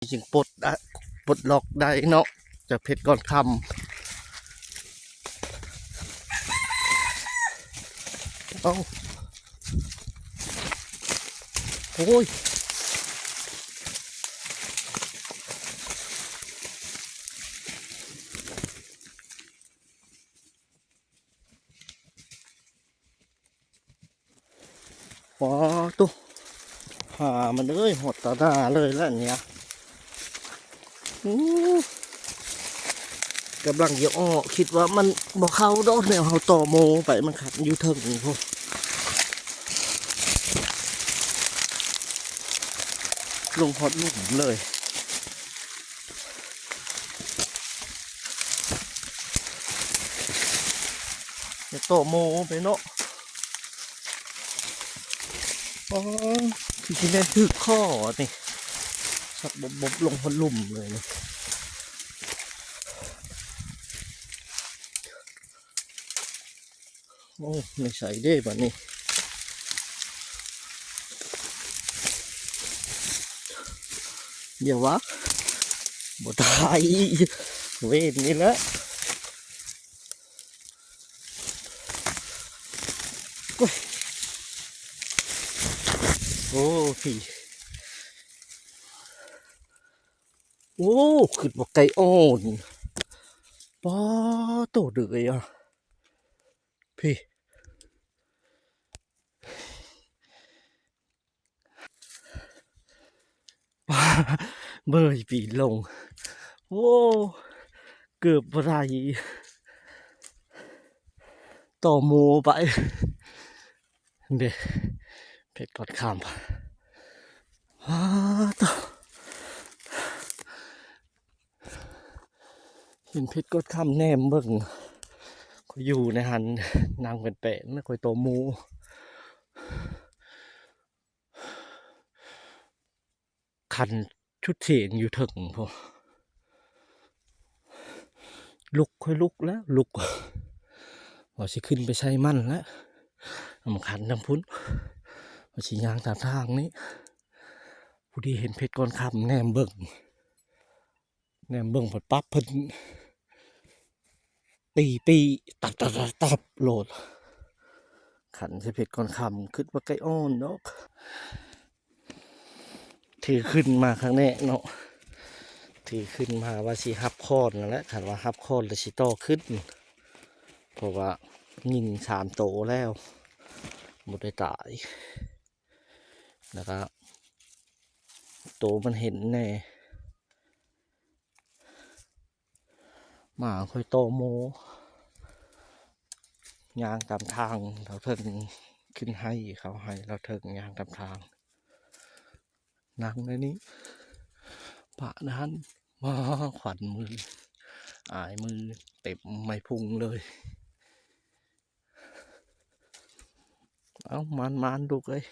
จริงปลดได้ปลดล็อกได้เนาะจากเพชรก่อนคำเอาโอ้ยว้าตุ๊หามันเลยหดตาหน้าเลยแล้วเนี่ยกำลังเยอะอ้อคิดว่ามันบอกเข้าดอกแนวเขาต่อโมไปมันขัดอยู่เทิงพวกลงพอดลูกเลยจะต่อโมไปเนาะอ๋อที่แม่ถือข้อนี่สับบบลงพอลุ่มเลยนะโอ้ไม่ใส่ได้แบบนี้เดี๋ยววะบตายเวทนี่แหละโอ้พี่โอ้ขึ้นบอกไก่อ่อนป้าโตเดือยอ่ะพี่ป้าเบยปีลงโอ้เกือบไรต่อโมไปเด็กเพชรกอดคำต่อเห็นเพชรกอดคำแนมเบิ่งก็อยู่ในหันนางเป็นแปะไม่ค่อยโตโมคันชุดเสียงอยู่ถึงพอลุกค่อยลุกแล้วลุกว่าสิขึ้นไปใช้มันแล้วมันขันทางพุ้นว่าสิยางตามทางนี้ผู้ที่เห็นเพชรก้อนคำแนมเบิ่งพอปั๊บเพิ่นตีปีตับโหลดขันใช้เพชรก้อนคำขึ้นว่าไก่อ้อนเนาะถือขึ้นมาครั้งนี้เนาะถือขึ้นมาว่าสิฮับคอนนั่นแหละขันว่าฮับคอนแล้วสิโตขึ้นเพราะว่ายิง3 โตแล้วหมดได้ตายนะครับโตมันเห็นแน่หมาค่อยโตโมยางตามทางเราเถิงขึ้นให้เขาให้เราเถิงยางตามทางนั่งในนี้ปะนั้นมาขวัญมืออายมือเต็มไม่พุงเลยเอามันดูเลย